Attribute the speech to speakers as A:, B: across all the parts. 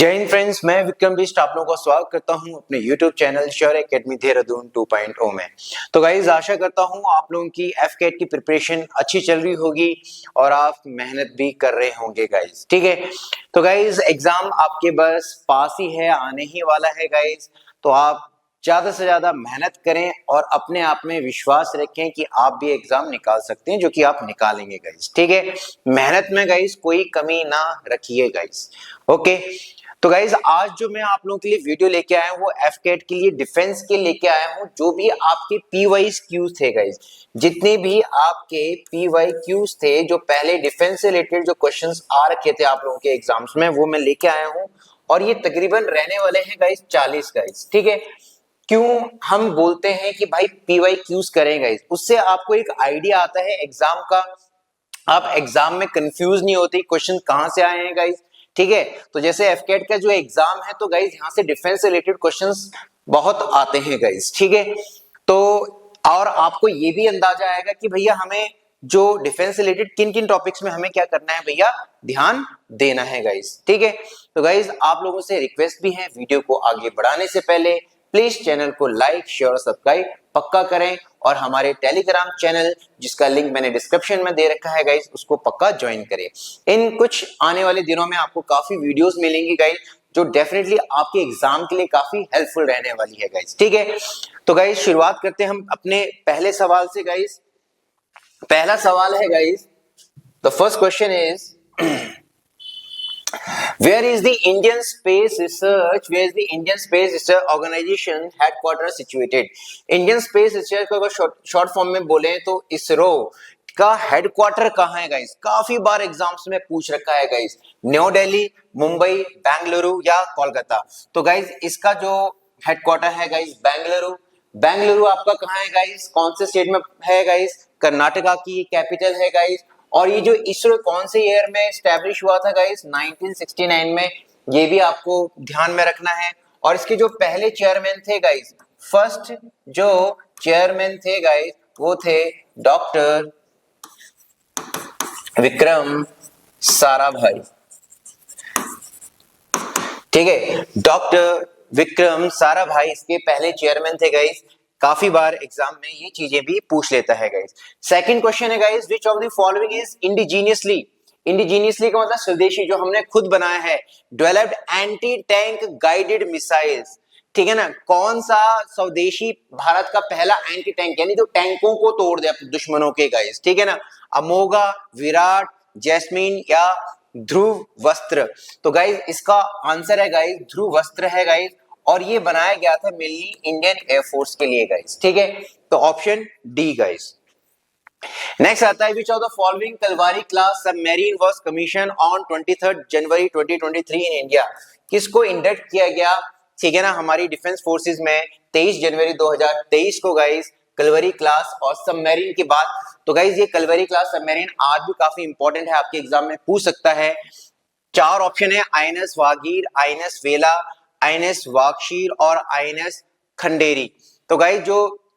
A: जय हिंद फ्रेंड्स, मैं विक्रम बिष्ट आप लोगों का स्वागत करता हूं अपने YouTube channel sure academy Dehradun 2.0 में। तो गाइज आशा करता हूं आप लोगों की एफकेट की प्रिपरेशन अच्छी चल रही होगी और आप मेहनत भी कर रहे होंगे गाइज। ठीक है, तो गाइज एग्जाम आपके बस पास ही है, आने ही वाला है गाइज। तो आप ज्यादा से ज्यादा मेहनत करें और अपने आप में विश्वास रखें कि आप भी एग्जाम निकाल सकते हैं, जो कि आप निकालेंगे गाइज। ठीक है, मेहनत में गाइज कोई कमी ना रखिए गाइज। ओके, तो गाइज आज जो मैं आप लोगों के लिए वीडियो लेके आया हूँ वो एफकेट के लिए डिफेंस के लेके आया हूँ। जो भी आपके पीवाई क्यूज थे गाइज, जितने भी आपके पीवाई क्यूज थे, जो पहले डिफेंस से रिलेटेड जो क्वेश्चंस आ रखे थे आप लोगों के एग्जाम्स में, वो मैं लेके आया हूँ। और ये तकरीबन रहने वाले हैं गाइज 40 गाइज। ठीक है, क्यों हम बोलते हैं कि भाई पीवाई क्यूज करें गाइज, उससे आपको एक आइडिया आता है एग्जाम का। आप एग्जाम में कंफ्यूज नहीं होते क्वेश्चन कहां से आए हैं गाइज। ठीक है, तो जैसे एफकेट का जो एग्जाम है, तो गाइज यहाँ से डिफेंस से रिलेटेड क्वेश्चंस बहुत आते हैं गाइज। ठीक है, तो और आपको ये भी अंदाजा आएगा कि भैया हमें जो डिफेंस से रिलेटेड किन किन टॉपिक्स में हमें क्या करना है, भैया ध्यान देना है गाइज। ठीक है, तो गाइज आप लोगों से रिक्वेस्ट भी है, वीडियो को आगे बढ़ाने से पहले प्लीज चैनल को लाइक शेयर और सब्सक्राइब पक्का करें और हमारे टेलीग्राम चैनल जिसका लिंक मैंने डिस्क्रिप्शन में दे रखा है गाइज, उसको पक्का ज्वाइन करें। इन कुछ आने वाले दिनों में आपको काफी वीडियोस मिलेंगी गाइज, जो डेफिनेटली आपके एग्जाम के लिए काफी हेल्पफुल रहने वाली है गाइज। ठीक है, तो गाइज शुरुआत करते हैं हम अपने पहले सवाल से गाइज। पहला सवाल है guys, the first question is Where is the Indian Space Research? Where is the Indian Space Research Organization headquarters situated? Indian Space Research को अगर शॉर्ट फॉर्म में बोले तो इसरो का हेडक्वार्टर कहाँ है गाइस? काफी बार एग्जाम्स में पूछ रखा है गाइस, न्यू दिल्ली, मुंबई, बेंगलुरु या कोलकाता। तो गाइस इसका जो हेडक्वार्टर है गाइस बेंगलुरु। बेंगलुरु आपका कहाँ है गाइस? कौन से स्टेट में है गाइस? कर्नाटका की कैपिटल है गाइस। और ये जो इसरो कौन से ईयर में एस्टैब्लिश हुआ था गाइस? 1969 में। ये भी आपको ध्यान में रखना है। और इसके जो पहले चेयरमैन थे गाइस, फर्स्ट जो चेयरमैन थे गाइस, वो थे डॉक्टर विक्रम साराभाई। ठीक है, डॉक्टर विक्रम साराभाई इसके पहले चेयरमैन थे गाइस। काफी बार एग्जाम में ये चीजें भी पूछ लेता है गाइस। सेकंड क्वेश्चन है guys, which of the following is indigenously? Indigenously का मतलब स्वदेशी, जो हमने खुद बनाया है, developed anti tank guided missiles. ठीक है ना, कौन सा स्वदेशी भारत का पहला एंटी टैंक, यानी जो टैंकों को तोड़ दे दुश्मनों के गाइस। ठीक है ना, अमोगा, विराट, जैस्मीन या ध्रुव वस्त्र? तो गाइस इसका आंसर है गाइस ध्रुव वस्त्र है गाइस, और ये बनाया गया था मेनली इंडियन एयरफोर्स के लिए गाइस। ठीक है, तो ऑप्शन डी गाइस। नेक्स्ट आता है, which of the following Kalwari class submarine was commission on 23 January 2023 in India? किसको इंडक्ट किया गया? ठीक है ना, हमारी डिफेंस फोर्सेस में 23 जनवरी 2023 को गाइस कलवरी क्लास और सबमरीन की बात। तो गाइस ये कलवरी क्लास सबमरीन आज भी काफी इंपॉर्टेंट है, आपके एग्जाम में पूछ सकता है। चार ऑप्शन है, आईएनएस वागीर, आईएनएस वेला, आईएनएस वाक्षीर और आईएनएस खंडेरी। तो गाइस जो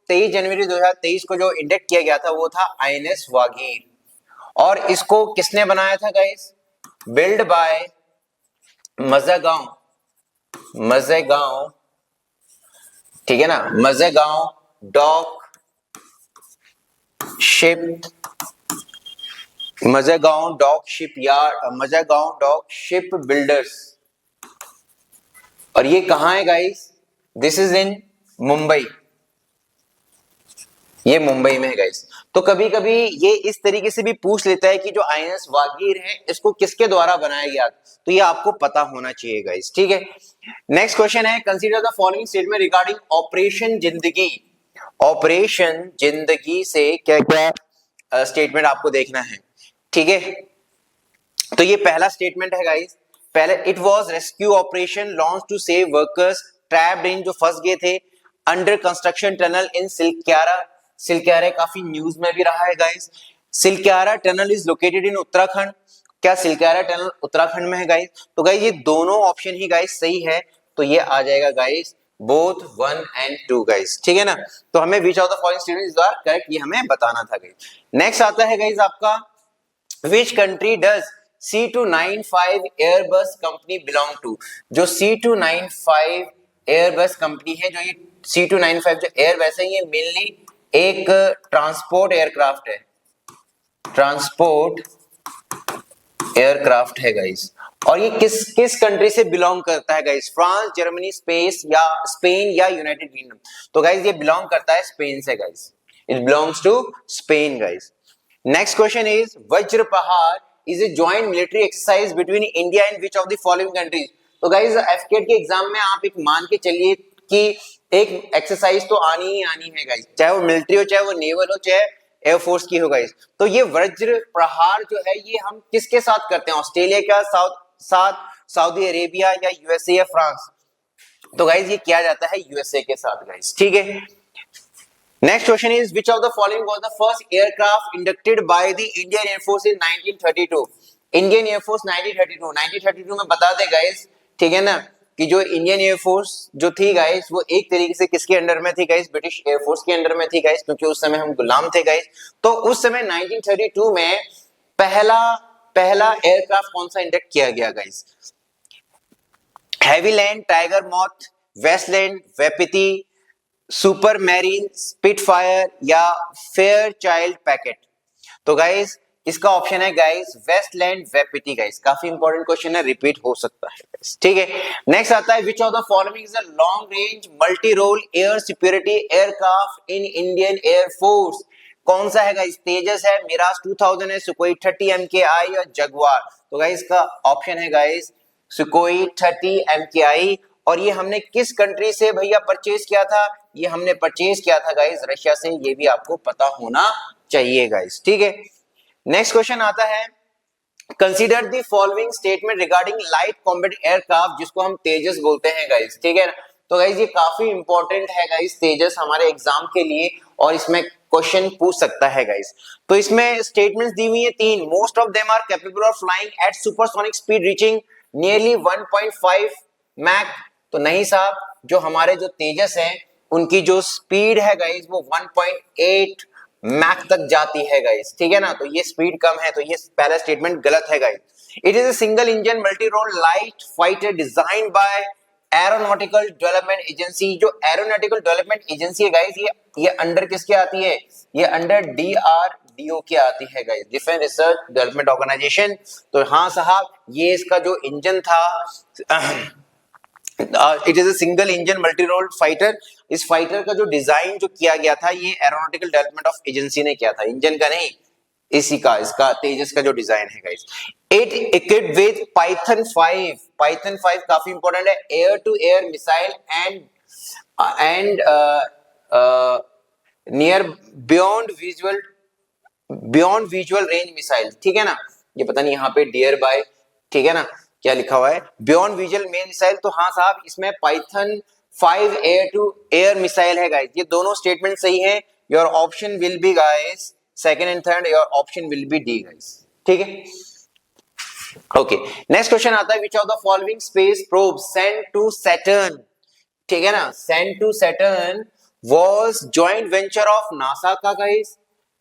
A: 23 जनवरी 2023 को जो इंडक्ट किया गया था वो था आईएनएस वागीर। और इसको किसने बनाया था गाइस? Build by मज़ेगांव। ठीक है ना, Mazagaon dock ship, Mazagaon dock ship yard, Mazagaon dock ship builders. और ये कहां है guys? This is in Mumbai, ये मुंबई में है गाइस। तो कभी कभी ये इस तरीके से भी पूछ लेता है कि जो आईएनएस वागीर है इसको किसके द्वारा बनाया गया, तो ये आपको पता होना चाहिए गाइस। ठीक है, नेक्स्ट क्वेश्चन है, consider the following statement regarding operation जिंदगी। ऑपरेशन जिंदगी से क्या क्या स्टेटमेंट आपको देखना है। ठीक है, तो ये पहला स्टेटमेंट है गाइस। पहले, it was rescue operation launch to save workers trapped in, जो फंस गए थे under construction tunnel in Silkyara. Silkyara काफी न्यूज में भी रहा है guys. Silkyara tunnel is located in Uttarakhand. क्या सिलक्यारा टनल उत्तराखंड में है गाइस? तो गाइस ये दोनों ऑप्शन ही गाइस सही है, तो ये आ जाएगा गाइस बोथ 1 and 2 गाइस। ठीक है ना, तो हमें which of the following statements are correct ये हमें बताना था गाइस। नेक्स्ट आता है गाइस आपका, which country does C295 Airbus company belong to? जो C295 एयरबस कंपनी है, जो ये C295 जो एयरबस है, ये मेनली एक ट्रांसपोर्ट एयरक्राफ्ट है, ट्रांसपोर्ट एयरक्राफ्ट है गाइस। और ये किस किस कंट्री से बिलोंग करता है गाइस? फ्रांस, जर्मनी, स्पेन या यूनाइटेड किंगडम? तो गाइस ये बिलोंग करता है स्पेन से guys, it belongs to Spain guys. Next question is Vajra Pahad is a joint military exercise between India and which of the following countries? तो guys AFCAT के exam में आप एक मान के चलिए कि एक एक्सरसाइज तो आनी ही आनी है गाइस, चाहे वो मिलिट्री हो, चाहे वो नेवल हो, चाहे एयरफोर्स की हो गाइस। तो ये वज्र प्रहार जो है ये हम किसके साथ करते हैं? ऑस्ट्रेलिया का सऊदी अरेबिया या यूएसए या फ्रांस? तो गाइस ये किया जाता है यूएसए के साथ गाइस, ठीक है। Next question is which of the following was the first aircraft inducted by the Indian air force in 1932? Indian air force 1932 में बता दे गाइस, ठीक है ना, कि जो इंडियन एयरफोर्स जो थी गाइस वो एक तरीके से किसके अंडर में थी गाइस? ब्रिटिश एयरफोर्स के अंडर में थी गाइस, क्योंकि उस समय हम गुलाम थे गाइस। तो उस समय 1932 में पहला एयरक्राफ्ट कौन सा इंडक्ट किया गया guys? Havilland, Tiger Moth, Westland, Wapiti, Supermarine, Spitfire या फेयर चाइल्ड पैकेट? तो गाइस इसका ऑप्शन है गाइस वेस्टलैंड वेपिटी गाइस। काफी इंपॉर्टेंट क्वेश्चन है, रिपीट हो सकता है गाइस, ठीक है। नेक्स्ट आता है which of the following is a long range multi role air security aircraft in Indian air force? कौन सा है गाइस? तेजस है, मिराज 2000 है, सुकोई 30 MKI या जगुआर? तो गाइस इसका ऑप्शन है गाइस सुकोई 30 MKI। और ये हमने किस कंट्री से भैया परचेज किया था? ये हमने परचेज किया था गाइस रशिया से, ये भी आपको पता होना चाहिए गाइस, ठीक है। नेक्स्ट क्वेश्चन आता है consider the following statement regarding light combat aircraft, जिसको हम तेजस बोलते हैं गाइस, ठीक है ना। तो गाइस ये काफी इंपॉर्टेंट है गाइस तेजस हमारे एग्जाम के लिए, और इसमें क्वेश्चन पूछ सकता है गाइस। तो इसमें स्टेटमेंट्स दी हुई है 3, most of them are capable of flying at supersonic speed reaching nearly 1.5 mach. तो नहीं साहब, जो हमारे जो तेजस हैं उनकी जो स्पीड है गाइस वो 1.8 मैक तक जाती है गाइस, ठीक है ना। तो ये स्पीड कम है, तो ये पहला स्टेटमेंट गलत है guys. It is a single engine multi role light fighter designed by aeronautical development agency. जो एरोनॉटिकल डेवलपमेंट एजेंसी है गाइस, ये अंडर किसके आती है? ये अंडर DRDO के आती है guys, defence research development organisation. तो हाँ साहब, ये इसका जो इंजन था it is a single engine multi role fighter. इस फाइटर का जो डिजाइन जो किया गया था ये एरोनॉटिकल डेवलपमेंट ऑफ एजेंसी ने किया था, इंजन का नहीं, इसी का, इसका तेजस का जो डिजाइन है guys. It equipped with Python 5 काफी इंपॉर्टेंट है, air to air missile and near beyond visual range missile, ठीक है ना। ये पता नहीं यहाँ पे डियर बाय, ठीक है ना, क्या लिखा हुआ है बियॉन्ड विजुअल मेन मिसाइल। तो हाँ साहब, इसमें Python 5 air to air missile है गाइस। ये दोनों स्टेटमेंट सही है। Your option will be guys second and third, your option will be D guys, ठीक है। ओके, नेक्स्ट क्वेश्चन आता है which of the following space probe sent to Saturn, ठीक है ना, sent to Saturn was joint venture of NASA का guys,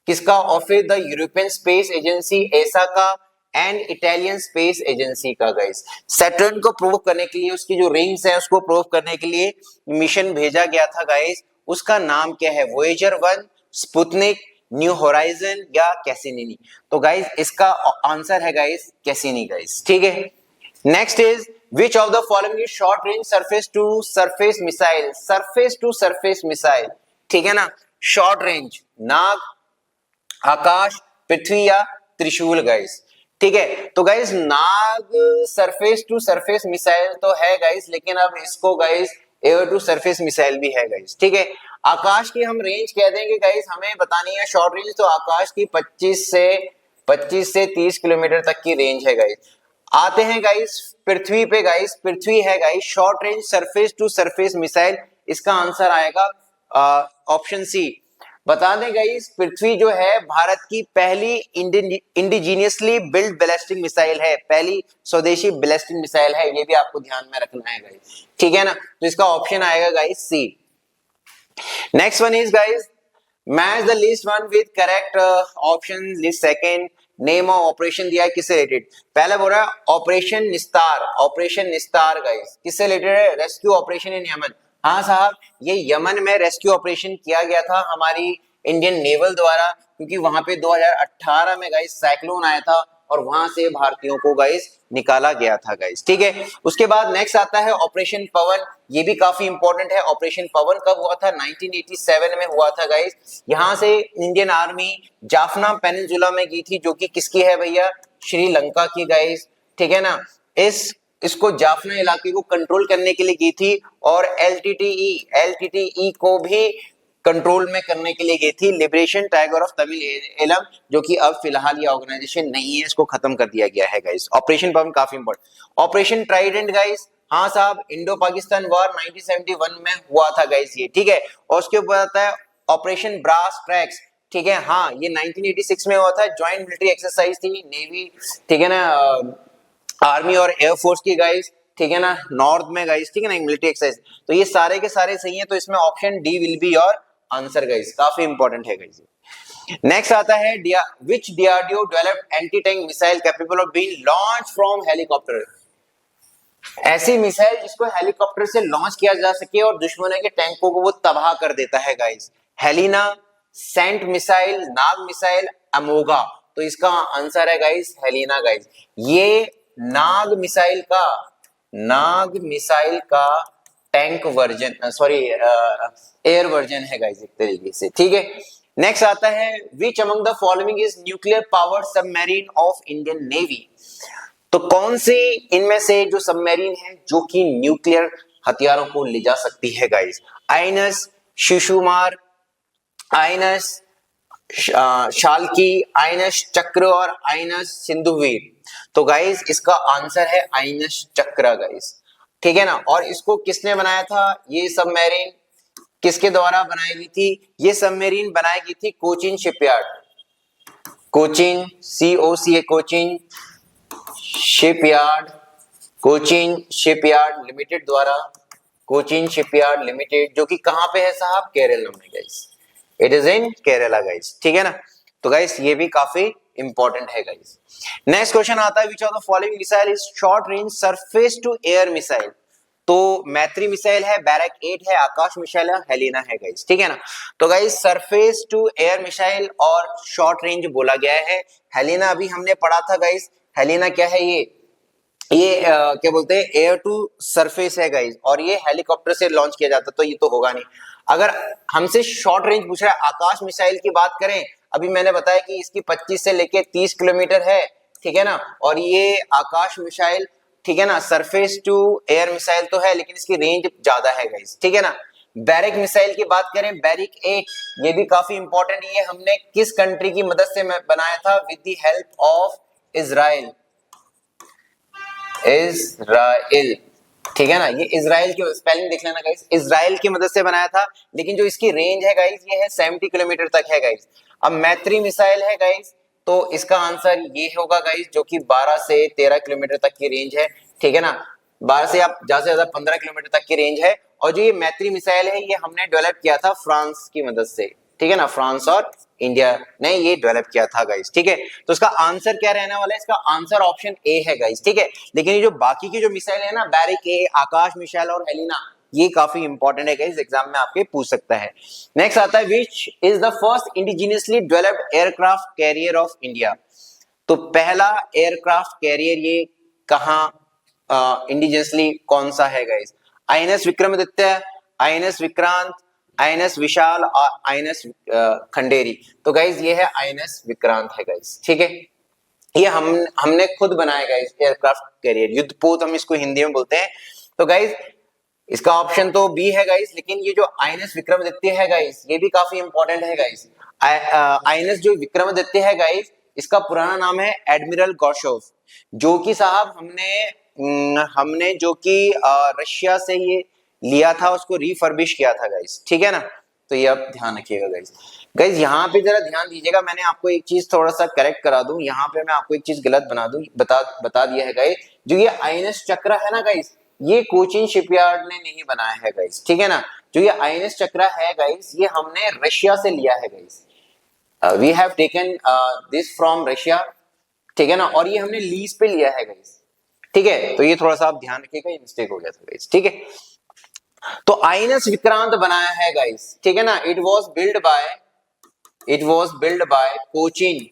A: किसका? Of the European Space Agency ESA का एंड इटालियन स्पेस एजेंसी का guys. Saturn को प्रूव करने के लिए, उसकी जो रिंग्स है उसको प्रूव करने के लिए मिशन भेजा गया था गाइस, उसका नाम क्या है? वोयेजर 1, स्पुतनिक, न्यू होराइजन या कैसिनी? तो गाइस इसका आंसर है गाइस कैसिनी गाइस, ठीक है। Next is which of the following is short range surface to surface missile, ठीक है ना। शॉर्ट रेंज नाग, आकाश, पृथ्वी या त्रिशूल गाइस, ठीक है। तो guys Nag surface to surface missile तो है गाइस, लेकिन अब इसको guys air to surface missile भी है गाइस, ठीक है। आकाश की हम रेंज कह देंगे गाइस, हमें बतानी है शॉर्ट रेंज, तो आकाश की 25 से 30 किलोमीटर तक की रेंज है गाइस। आते हैं गाइस पृथ्वी पे गाइस, पृथ्वी है guys short range surface to surface missile, इसका आंसर आएगा ऑप्शन सी। बता दें गाइस पृथ्वी जो है भारत की पहली इंडिजीनियसली बिल्ड बैलिस्टिक मिसाइल है, पहली स्वदेशी बैलिस्टिक मिसाइल है, ये भी आपको ध्यान में रखना है गाइस, ठीक है ना। तो इसका ऑप्शन आएगा guys C. Next one is guys match the list one with correct option, list second name of operation दिया है, किससे रिलेटेड? पहले बोल रहा है ऑपरेशन निस्तार, ऑपरेशन निस्तार गाइस किससे रिलेटेड है? Rescue operation in Yemen. हाँ साहब, ये यमन में रेस्क्यू ऑपरेशन किया गया था हमारी इंडियन नेवल द्वारा, क्योंकि वहां पे 2018 में गाइस साइक्लोन आया था और वहां से भारतीयों को गाइस निकाला गया था गाइस, ठीक है। उसके बाद नेक्स्ट आता है ऑपरेशन पवन, ये भी काफी इंपॉर्टेंट है। ऑपरेशन पवन कब हुआ था? 1987 में हुआ था गाइस। यहां से इंडियन आर्मी जाफना पेनिनसुला में गई थी, जो कि किसकी है भैया? श्रीलंका की गाइस, ठीक है ना। इसको जाफना इलाके को कंट्रोल करने के लिए गई थी और एलटीटीई को भी कंट्रोल में करने के लिए गई थी, Liberation Tiger of Tamil Eelam, जो कि अब फिलहाल ये ऑर्गेनाइजेशन नहीं है, इसको खत्म कर दिया गया है गाइस। ऑपरेशन पवन काफी इंपॉर्टेंट। ऑपरेशन ट्राइडेंट गाइस, हाँ साहब, इंडो पाकिस्तान वॉर 1971 में हुआ था गाइस ये, ठीक है। और उसके ऊपर आता है ऑपरेशन ब्रास ट्रैक्स, ठीक है। हाँ, ये 1986 में हुआ था, ज्वाइंट मिलिट्री एक्सरसाइज थी नेवी, ठीक है ना, आर्मी और एयरफोर्स की गाइस, ठीक है ना, नॉर्थ में गाइस, ठीक है ना, मिलिट्री एक्सरसाइज। तो ये सारे के सारे सही हैं, तो इसमें option D will be your answer guys, काफी इंपॉर्टेंट है गाइस। नेक्स्ट आता है which DRDO developed anti tank missile capable of being launch from helicopter. ऐसी मिसाइल जिसको हेलीकॉप्टर से लॉन्च किया जा सके और दुश्मनों के टैंकों को वो तबाह कर देता है गाइस। हेलिना, सेंट मिसाइल, नाग मिसाइल, अमोगा। तो इसका आंसर है गाइस हेलिना गाइस। ये नाग मिसाइल का tank version, sorry air version है गाइस एक तरीके से, ठीक है। नेक्स्ट आता है which among the following is nuclear powered submarine of Indian navy. तो कौन सी इनमें से जो सबमरीन है जो कि न्यूक्लियर हथियारों को ले जा सकती है गाइस? आइनस शिशुमार, आइनस शाल्की, आइनस चक्र और आइनस सिंधुवीर। तो गाइस इसका आंसर है आइनस चक्र गाइस, ठीक है ना। और इसको किसने बनाया था? ये सबमरीन किसके द्वारा बनाई गई थी? ये सबमरीन बनाई गई थी Cochin shipyard, Cochin Cochin shipyard limited द्वारा, कोचिन शिपयार्ड लिमिटेड, जो कि कहां पे है साहब? केरला में guys, it is in Kerala guys, ठीक है ना। तो गाइस ये भी काफी इंपॉर्टेंट है गाइस। नेक्स्ट क्वेश्चन आता है which of the following missile is short range surface to air missile. तो मैत्री मिसाइल है, बैरक 8 है, आकाश मिसाइल है, हेलिना है गाइस, ठीक है ना। तो guys surface to air missile और शॉर्ट रेंज बोला गया है। हेलिना अभी हमने पढ़ा था गाइस, हेलिना क्या है? ये क्या बोलते हैं, एयर टू सरफेस है गाइस, और ये हेलीकॉप्टर से लॉन्च किया जाता, तो ये तो होगा नहीं। अगर हमसे शॉर्ट रेंज पूछ रहा है, आकाश मिसाइल की बात करें, अभी मैंने बताया कि इसकी 25 से लेके 30 किलोमीटर है, ठीक है ना। और ये आकाश मिसाइल, ठीक है ना, सरफेस टू एयर मिसाइल तो है, लेकिन इसकी रेंज ज्यादा है गाइस, ठीक है ना। बैरिक मिसाइल की बात करें, बैरिक 8, ये भी काफी इंपॉर्टेंट। ये हमने किस कंट्री की मदद से बनाया था? With the help of Israel, ठीक है ना। ये इजराइल की स्पेलिंग देख लेना गाइस, इजराइल की मदद से बनाया था, लेकिन जो इसकी रेंज है गाइस ये है 70 किलोमीटर तक है गाइस। अब मैत्री मिसाइल है गाइस, तो इसका आंसर ये होगा गाइस, जो कि 12 से 13 किलोमीटर तक की रेंज है, ठीक है ना। 12 से आप ज्यादा से ज्यादा 15 किलोमीटर तक की रेंज है। और जो ये मैत्री मिसाइल है ये हमने डेवलप किया था फ्रांस की मदद से, ठीक है ना। फ्रांस और इंडिया ने ये डेवलप किया था गाइस, ठीक है। तो इसका आंसर क्या रहने वाला है? इसका आंसर ऑप्शन ए है गाइस, ठीक है। लेकिन ये जो बाकी की जो मिसाइल है ना, बैरिक ए, आकाश मिसाइल और हेलिना, ये काफी इंपॉर्टेंट है गाइस, एग्जाम में आपके पूछ सकता है। नेक्स्ट आता है which is the first indigenously developed aircraft carrier of India. तो पहला एयरक्राफ्ट कैरियर ये कहां इंडिजिनियसली कौन सा है guys? INS Vikramaditya, INS Vikrant, INS Vishal और आईएनएस खंडेरी। तो गाइस ये है आईएनएस विक्रांत है गाइस, ठीक है। ये हमने खुद बनाया गाइस एयरक्राफ्ट कैरियर, युद्धपोत हम इसको हिंदी में बोलते हैं। तो गाइस इसका ऑप्शन तो बी है गाइस, लेकिन ये जो आईएनएस विक्रमादित्य है गाइस ये भी काफी इंपॉर्टेंट है गाइस। आईएनएस जो विक्रमादित्य है गाइस, इसका पुराना नाम है एडमिरल गॉर्शोव, जो कि साहब हमने जो कि रशिया से ये लिया था, उसको रिफर्बिश किया था गाइस, ठीक है ना। तो ये अब ध्यान रखिएगा गाइस। गाइस यहाँ पे जरा ध्यान दीजिएगा, मैंने आपको एक चीज थोड़ा सा करेक्ट करा दूं, यहाँ पे मैं आपको एक चीज गलत बता दिया है गाइस। जो ये आईएनएस चक्र है ना गाइस, ये कोचिन शिपयार्ड ने नहीं बनाया है गाइस, ठीक है ना। जो ये आईएनएस चक्र है गाइस, ये हमने रशिया से लिया है guys. We have taken this from Russia, ठीक है ना, और ये हमने लीज पे लिया है गाइस, ठीक है, तो ये थोड़ा सा आप ध्यान रखिएगा, ये मिस्टेक हो गया था गाइस, ठीक है। तो आईएनएस विक्रांत बनाया है गाइस, ठीक है ना, it was build by Cochin,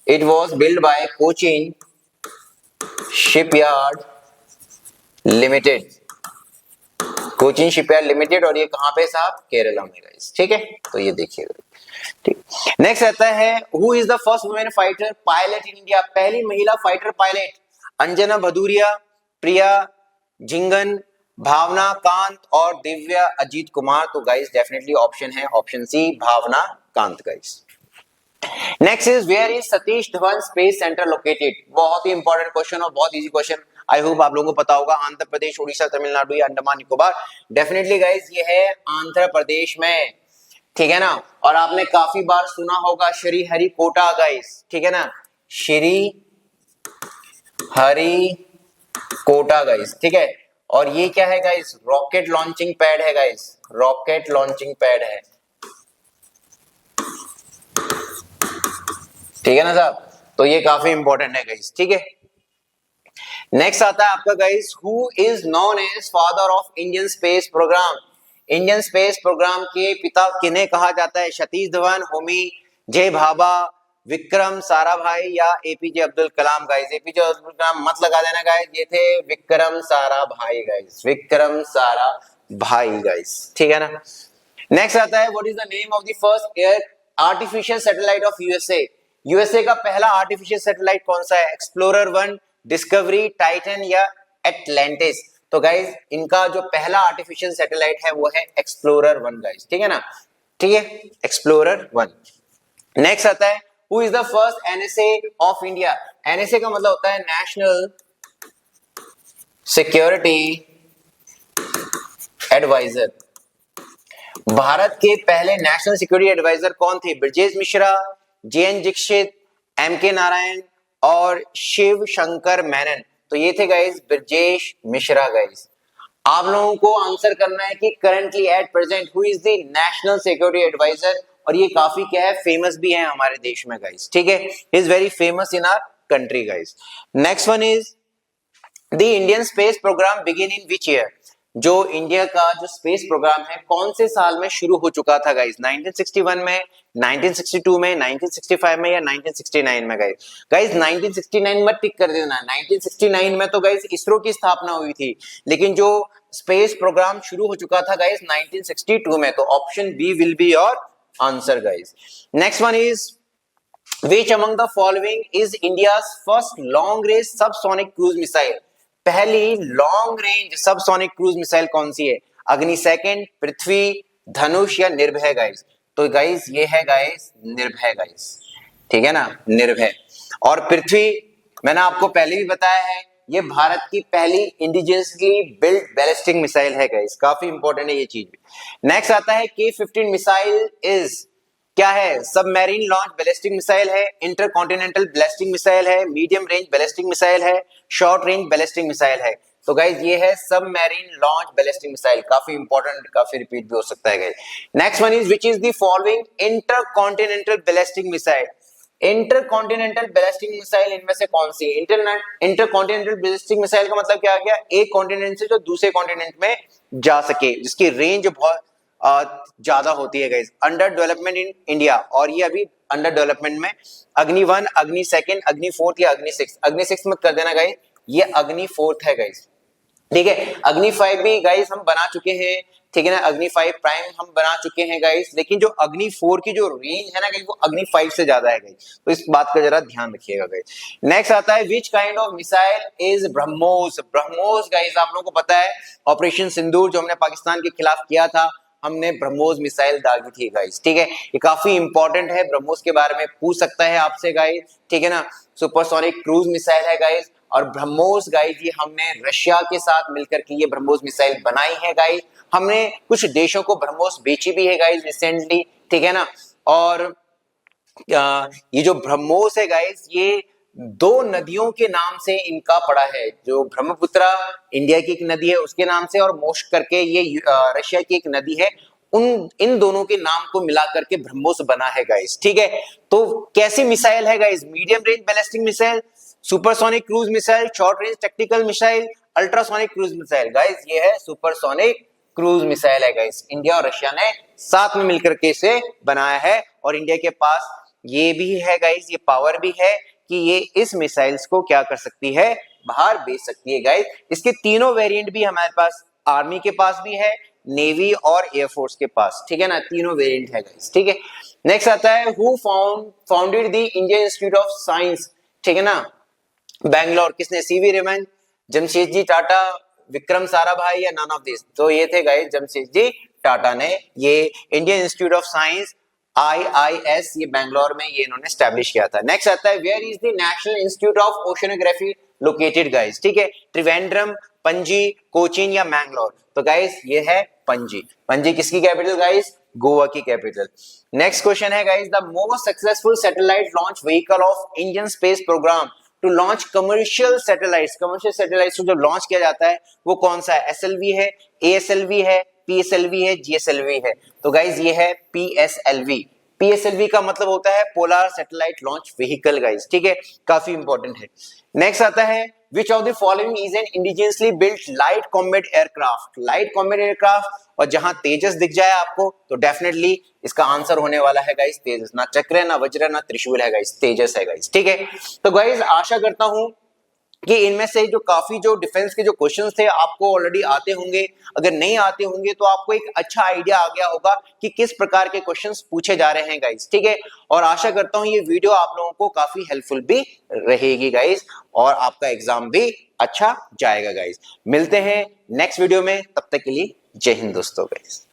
A: it was build by Cochin shipyard limited, Cochin shipyard limited, और ये कहां पे साहब, केरला में गाइस, ठीक है, तो ये देखिएगा, ठीक। नेक्स्ट आता है who is the first women fighter pilot in India, पहली महिला फाइटर पायलट, अंजना भदूरिया, प्रिया झिंगन, भावना कांत और दिव्या अजीत कुमार। तो गाइस डेफिनेटली ऑप्शन है option C, Bhawana Kanth guys. Next is where is Satish Dhawan space centre located, बहुत ही इंपॉर्टेंट क्वेश्चन और बहुत इजी क्वेश्चन, आई होप आप लोगों को पता होगा, आंध्र प्रदेश, उड़ीसा, तमिलनाडु या अंडमान निकोबार, डेफिनेटली गाइस ये है आंध्र प्रदेश में, ठीक है ना, और आपने काफी बार सुना होगा श्री हरिकोटा गाइस, ठीक है ना, श्री हरिकोटा गाइस, ठीक है, और ये क्या है गाइस, रॉकेट लॉन्चिंग पैड है गाइस, रॉकेट लॉन्चिंग पैड है, ठीक है ना साहब, तो ये काफी इंपॉर्टेंट है गाइस, ठीक है। नेक्स्ट आता है आपका guys, who is known as father of Indian space programme, Indian space programme के पिता किन्हें कहा जाता है, सतीश धवन, होमी जे भाभा, विक्रम साराभाई या APJ Abdul Kalam guys, APJ Abdul Kalam मत लगा देना गाइस, ये थे विक्रम साराभाई गाइस, विक्रम साराभाई गाइस, ठीक है ना। नेक्स्ट आता है what is the name of the first air artificial satellite of USA, USA का पहला आर्टिफिशियल सैटेलाइट कौन सा है, एक्सप्लोरर 1, डिस्कवरी, टाइटन या एटलांटिस। तो गाइस इनका जो पहला आर्टिफिशियल सैटेलाइट है वो है एक्सप्लोरर 1 गाइस, ठीक है ना, ठीक है, एक्सप्लोरर 1। नेक्स्ट आता है who is the first NSA of India, NSA का मतलब होता है नेशनल सिक्योरिटी एडवाइजर, भारत के पहले नेशनल सिक्योरिटी एडवाइजर कौन थे, ब्रजेश मिश्रा, जेएन दीक्षित, एमके नारायण और शिव शंकर मेनन। तो ये थे गाइस ब्रजेश मिश्रा गाइस। आप लोगों को आंसर करना है कि currently at present who is the national security adviser, और ये काफी क्या है, फेमस भी है हमारे देश में गाइस, ठीक है, is very famous in our country guys. Next one is the Indian space program begin in which year, जो इंडिया का जो स्पेस प्रोग्राम है कौन से साल में शुरू हो चुका था गाइस, 1961 में, 1962 में, 1965 में या 1969 में गाइस। गाइस 1969 मत टिक कर देना, 1969 में तो गाइस इसरो की स्थापना हुई थी, लेकिन जो स्पेस प्रोग्राम शुरू हो चुका था गाइस 1962 में, तो option B will be your answer guys. Next one is which among the following is India's first long range subsonic cruise missile, पहली long range subsonic cruise missile कौन सी है, अग्नि सेकंड, पृथ्वी, धनुष या निर्भय गाइस। तो गाइस ये है गाइस निर्भय गाइस, ठीक है ना, निर्भय। और पृथ्वी मैंने आपको पहले भी बताया है, ये भारत की पहली इंडिजिनियसली बिल्ट बैलिस्टिक मिसाइल है गाइस, काफी इंपॉर्टेंट है ये चीज भी। नेक्स्ट आता है K-15 मिसाइल इज क्या है, सबमरीन लॉन्च बैलिस्टिक मिसाइल है, इंटरकॉन्टिनेंटल बैलिस्टिक मिसाइल है, मीडियम रेंज बैलिस्टिक मिसाइल है, शॉर्ट रेंज बैलिस्टिक मिसाइल है। तो गाइस ये है सबमरीन लॉन्च बैलिस्टिक मिसाइल, काफी इंपॉर्टेंट, काफी रिपीट भी हो सकता है guys. Next one is which is the following intercontinental ballistic missile, intercontinental ballistic missile इनमें से कौन सी, इंटरकॉन्टिनेंटल बैलिस्टिक मिसाइल का मतलब क्या आ गया, एक कॉन्टिनेंट से जो दूसरे कॉन्टिनेंट में जा सके, जिसकी रेंज बहुत ज्यादा होती है guys. Under development in India, और ये अभी अंडर डेवलपमेंट में, अग्नि 1, अग्नि सेकंड, अग्नि 4 या अग्नि 6, अग्नि 6 मत कर देना गाइस, ये अग्नि 4 है गाइस, ठीक है। अग्नि 5 भी गाइस हम बना चुके हैं, ठीक है ना, अग्नि 5 प्राइम हम बना चुके हैं गाइस, लेकिन जो अग्नि 4 की जो रेंज है ना गाइस, वो अग्नि 5 से ज्यादा है गाइस, तो इस बात का जरा ध्यान रखिएगा गाइस। नेक्स्ट आता है which kind of missile is BrahMos, BrahMos guys आप लोगों को पता है, ऑपरेशन सिंदूर जो हमने पाकिस्तान के खिलाफ किया था, हमने ब्रह्मोस मिसाइल दागी थी गाइस, ठीक है, ये काफी इंपॉर्टेंट है, ब्रह्मोस के बारे में पूछ सकता है आपसे गाइस, ठीक है ना। सुपरसोनिक क्रूज मिसाइल है गाइस, और ब्रह्मोस गाइस ये हमने रशिया के साथ मिलकर के ये ब्रह्मोस मिसाइल बनाई है गाइस, हमने कुछ देशों को ब्रह्मोस बेची भी है गाइस रिसेंटली, ठीक है ना। और ये जो ब्रह्मोस है गाइस, ये 2 नदियों के नाम से इनका पड़ा है, जो ब्रह्मपुत्रा इंडिया की एक नदी है उसके नाम से, और मोस्ट करके ये रशिया की एक नदी है उन इन दोनों के नाम को मिला करके ब्रह्मोस बना है गाइस, ठीक है। तो कैसी मिसाइल है guys? Medium range ballistic missile, supersonic cruise missile, short range tactical missile, ultrasonic cruise missile. Guys ये है सुपरसोनिक क्रूज मिसाइल है गाइस। इंडिया और रशिया ने साथ में मिलकर के इसे बनाया है और इंडिया के पास ये भी है गाइस, ये पावर भी है कि ये इस मिसाइल्स को क्या कर सकती है, बाहर भेज सकती है गाइस। इसके तीनों वेरिएंट भी हमारे पास आर्मी के पास भी है, नेवी और एयरफोर्स के पास, ठीक है ना, तीनों वेरिएंट है गाइस, ठीक है। नेक्स्ट आता है who founded the Indian institute of science, ठीक है ना, बैंगलोर। किसने? सीवी रमन, जमशेदजी टाटा, विक्रम साराभाई या नन ऑफ दिस? तो ये थे गाइस जमशेदजी टाटा ने ये Indian institute of science IIS ये बैंगलोर में ये इन्होंने स्टैब्लिश किया था। नेक्स्ट आता है where is the national institute of oceanography located guys, ठीक है, त्रिवेंद्रम, पणजी, कोचीन या मैंगलोर? तो गाइस ये है पणजी। पणजी किसकी कैपिटल गाइस? गोवा की कैपिटल। नेक्स्ट क्वेश्चन है guys the most successful satellite launch vehicle of Indian space programme to launch commercial satellites. Commercial satellites को जब लॉन्च किया जाता है वो कौन सा है? SLV है, ASLV है, PSLV है, GSLV है? तो गाइज ये है PSLV। PSLV का मतलब होता है polar satellite launch vehicle guys, ठीक है, काफी इंपॉर्टेंट है। नेक्स्ट आता है which of the following is an indigenously built light combat aircraft? Light combat aircraft, और जहां तेजस दिख जाए आपको तो डेफिनेटली इसका आंसर होने वाला है गाइस तेजस। ना चक्र है, ना वज्र, ना त्रिशूल है गाइस, तेजस है गाइस, ठीक है। तो गाइस आशा करता हूं कि इनमें से जो काफी जो डिफेंस के जो क्वेश्चंस थे आपको ऑलरेडी आते होंगे। अगर नहीं आते होंगे तो आपको एक अच्छा आइडिया आ गया होगा कि किस प्रकार के क्वेश्चंस पूछे जा रहे हैं गाइस, ठीक है। और आशा करता हूं ये वीडियो आप लोगों को काफी हेल्पफुल भी रहेगी गाइस और आपका एग्जाम भी अच्छा जाएगा गाइस। मिलते हैं नेक्स्ट वीडियो में, तब तक के लिए जय हिंद दोस्तों गाइस।